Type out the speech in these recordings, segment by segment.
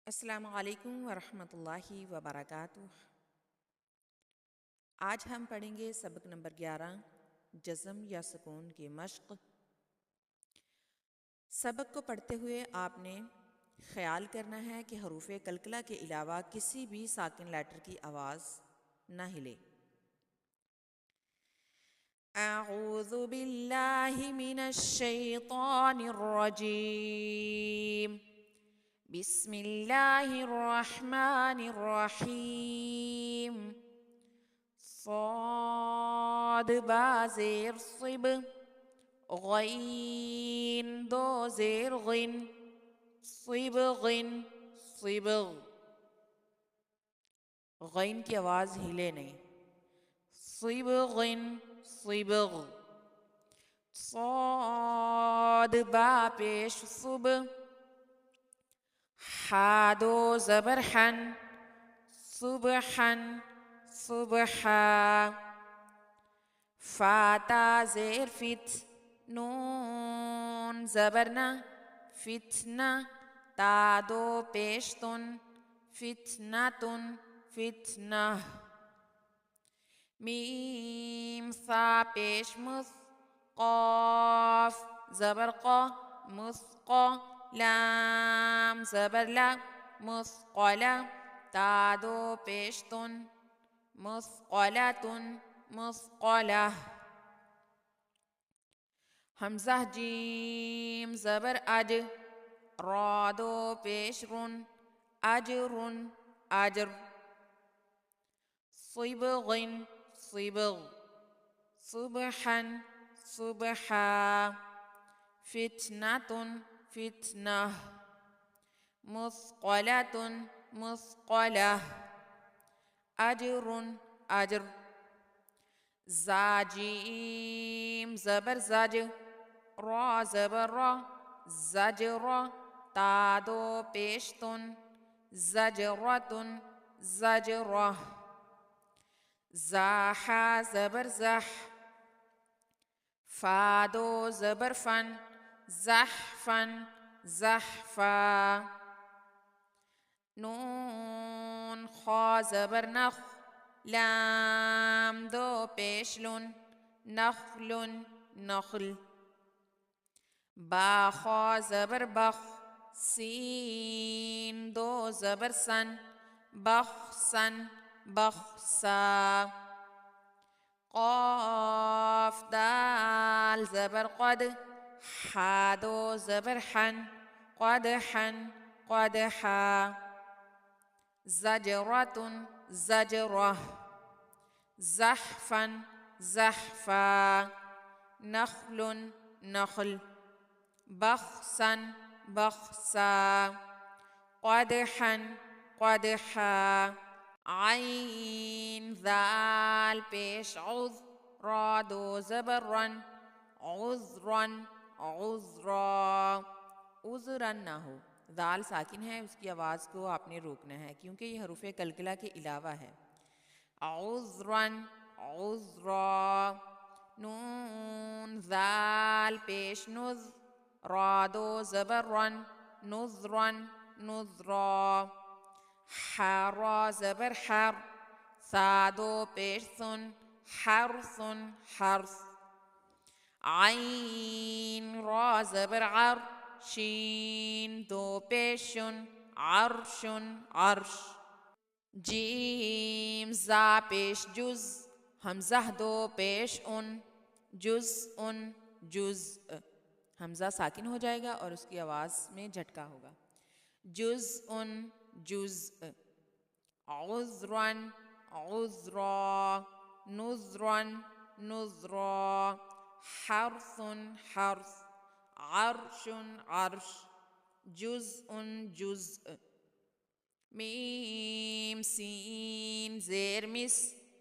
अस्सलामु अलैकुम वरहमतुल्लाहि वबरकातुह। आज हम पढ़ेंगे सबक नंबर 11 जज़म या सुकून की मश्क। सबक को पढ़ते हुए आपने ख्याल करना है कि हरूफ कलकला के अलावा किसी भी साकिन लेटर की आवाज़ न हिले। अऊज़ु बिल्लाहि मिनश शैतानिर रजीम। बिस्मिल्लाहिर्रहमानिर्रहीम। صاد با زیر صب غین दो زیر غن صبغن صبغ। غین की आवाज़ हिले नहीं। صبغن صبغ। صاد با पेश सुब हा दो ज़बर हन सुबहन सुबहा। फाता ज़ेर फित नून ज़बरना फितना ता दो पेश तुन फितनातुन फितना। मीम सा पेश मुस क़ाफ ज़बर क़ा मुस्क़ा लाम ज़बर ला मुस्क़ला ता दो पेश तुन मुस्क़लातुन मुस्क़ला। हमज़ा जीम ज़बर अज रा दो पेश रुन अजरुन अजर। सिबग़िन सिबग़ सुबहन सुबहा। फितनातुन फितना मुस्क़लातुन मुस्क़ला। अजरुन अजर। ज़ाजीम ज़बर ज़ज रा ज़बर रा ज़जरा ता दो पेश तुन ज़जरतुन ज़जरा। ज़ाहा ज़बर ज़ह फा दो ज़बर फन ज़हफन ज़हफा। नून खा ज़बर नख लाम दो पेश लुन नखलुन नखल। बा खा ज़बर बख सीन दो ज़बर सन बखसन बखसा। क़ाफ दाल ज़बर क़द हा दो ज़बर हन क़दहन क़दहा। ज़जरतुन ज़जरा ज़हफन ज़हफा। नखलुन नखल बखसन बखसा। क़दहन क़दहा। आइन दाल पेश उज़ रा दो ज़बर रन उज़रन उज़रा। उज़रन ना हो, दाल साकिन है, उसकी आवाज़ को आपने रोकना है क्योंकि ये हरूफ कलकला के अलावा है। उज़रन उज़रा। नून दाल पेश नुज़ रा दो ज़बर रन नुज़रन नुज़रा। हरा ज़बर हर सा दो पेश सुन हरसुन हर्स। आइन रा ज़बर अर शीन दो पेशुन अर्शुन अर्श। जीम ज़ा पेश जुज़ हमज़ा दो पेश उन जुज़ उन जुज़। हमज़ा साकिन हो जाएगा और उसकी आवाज़ में झटका होगा। जुज़ उन जुज़। उज़रन उज़रा नुज़रन नुज़रा। हर्सुन हर्स अर्शुन अर्श। जुज़उन जुज़। मीम सीन ज़ेर मिस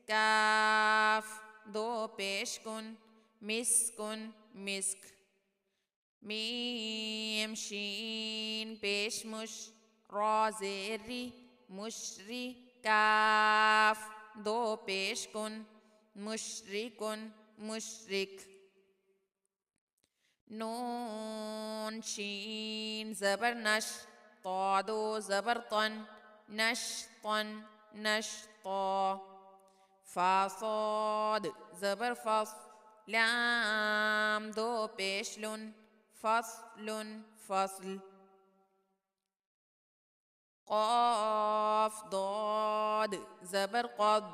काफ दो पेश कुन मिस्कुन मिस्क। मीम शीन पेश मुश रा ज़ेरी मुशरी काफ दो पेश कुन मुशरिकुन मुशरिक। नून शीन ज़बर नश तादो ज़बर तन नश्तन नश्ता फा साद ज़बर फस लाम दो पेश लुन फस्लुन फसल क़ाफ दाद ज़बर क़द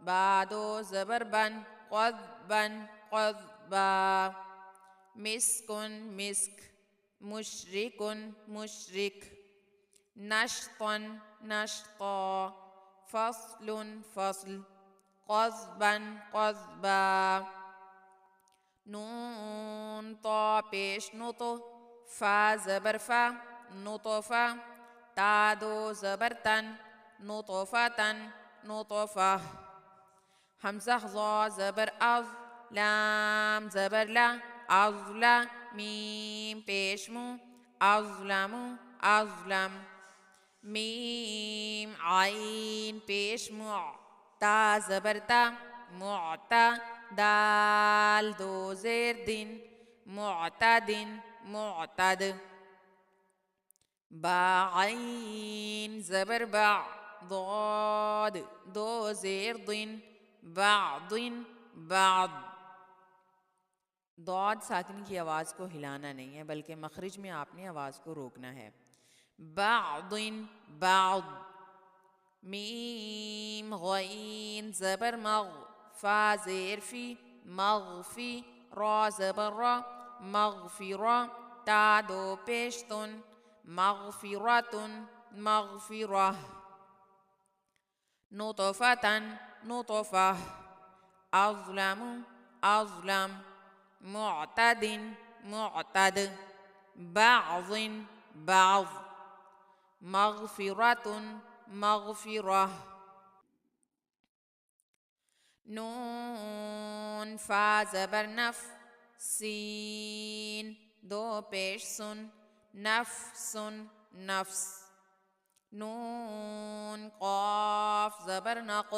बादो ज़बर बन क़ज़बन क़ज़बा मिस्कुन मिस्क मुशरिकुन मुशरिक नश्तन नश्ता फस्लुन फसल क़ज़बन क़ज़बा नून ता पेश नुतो फा ज़बर फा नुतोफ़ा तादो ज़बर तन नुतोफ़तन नुतोफ़ा हमज़ा ज़ा ज़बर अज़ लाम ज़बर ला अज़ला मीम पेश मु अज़लमु अज़लम मीम आइन पेश मु ता ज़बर ता मुअता दाल दो ज़ेर दिन मुअतदिन मुअतद बा आइन ज़बर बा ضاد दो ज़ेर दिन बादिन बाद दौद साकिन की आवाज़ को हिलाना नहीं है बल्कि मखरिज में आपने आवाज़ को रोकना है बादिन बाद मीम गईन ज़बर मग फा ज़ेर फी मगफी रा ज़बर रा मगफिरा ता दो पेश तुन मगफिरतुन मगफिरा नुतफ़तन नुतफ़ा अज़लमु अज़लम मुअतदिन मुअतद बाज़िन बाज़ मगफिरतुन मगफिरा नून फा ज़बर नफ सीन दो पेश सुन नफ्सुन नफ्स नून क़ाफ ज़बर नक़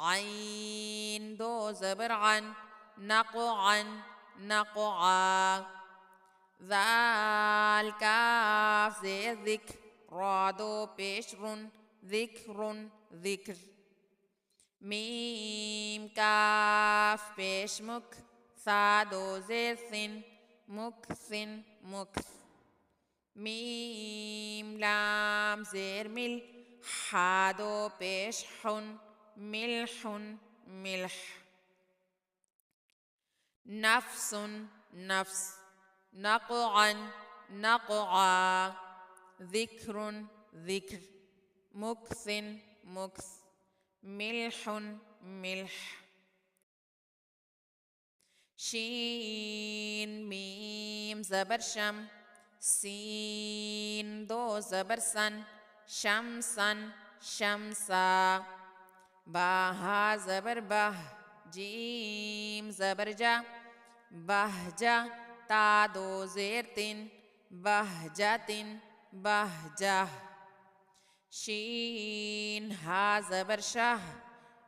आइन दो ज़बर अन नक़अन नक़आ ज़ाल काफ ज़ेर ज़िक्र रा दो पेश रुन ज़िक्रुन ज़िक्र मीम काफ पेश मुख सा दो ज़ेर सिन मुक्सिन मुक्स मीम लाम ज़ेर मिल हा दो पेश हुन मिल्हुन मिल्ह नफ्सुन नफ्स नक़अन नक़आ ज़िक्रुन ज़िक्र मुक्सिन मुक्स मिल्हुन मिल्ह शीन मीम ज़बर शम सीन दो ज़बर सन शमसन शमसा बाहा ज़बर बह जीम ज़बर जा बहजा ता दो ज़ेर तिन बहजातिन बहजा शीन हा ज़बर शाह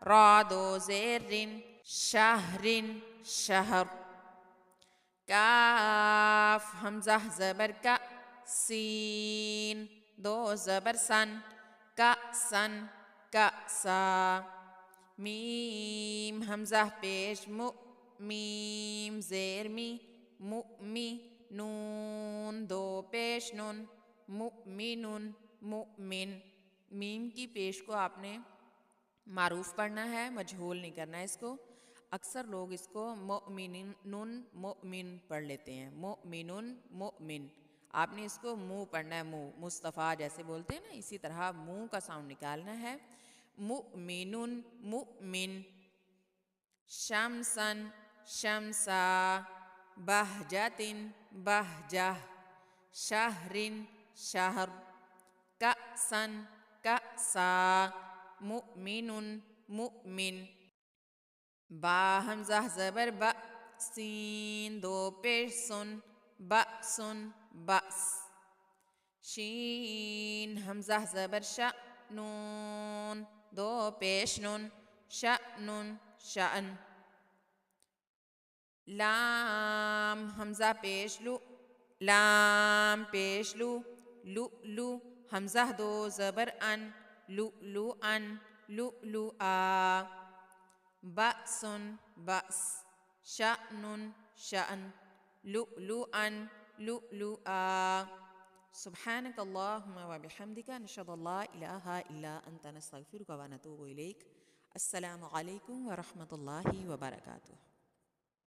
रा दो ज़ेर रिन शहरिन शहर काफ हमज़ा ज़बर का सीन दो ज़बर सन का सन का सा मीम हमज़ा पेश मु मीम ज़ेर मी मुमी नून दो पेश नुन मुमिनुन मुमिन मीम की पेश को आपने मारूफ पढ़ना है मजहूल नहीं करना है इसको अक्सर लोग इसको मुमिनुन मुमिन पढ़ लेते हैं मुमिनुन मुमिन आपने इसको मुँह पढ़ना है मुँह मुस्तफ़ा जैसे बोलते हैं ना इसी तरह मुँह का साउंड निकालना है मुमिनुन मुमिन शमसन शमसा बहजातिन बहजाह शहरिन शहर कसन कसा मुमिनुन मुमिन बा हमज़ा ज़बर ब सीन दो पेश सुन बसुन बस शीन हमज़ा ज़बर श नून दो पेश नुन शअनुन शअन लाम हमज़ा पेश लु लाम पेश लु लु लु हमज़ा दो ज़बर अन, लु लु अन, लु लु आ, बअसुन बअस, शअनुन शअन, लु लु अन, लु लु आ। सुब्हानक अल्लाहुम्मा व बिहम्दिका नशहदु अल्ला इलाहा इल्ला अंता नस्तगफिरुका व नतूबु इलैक। अस्सलामु अलैकुम व रहमतुल्लाहि व बरकातुहू।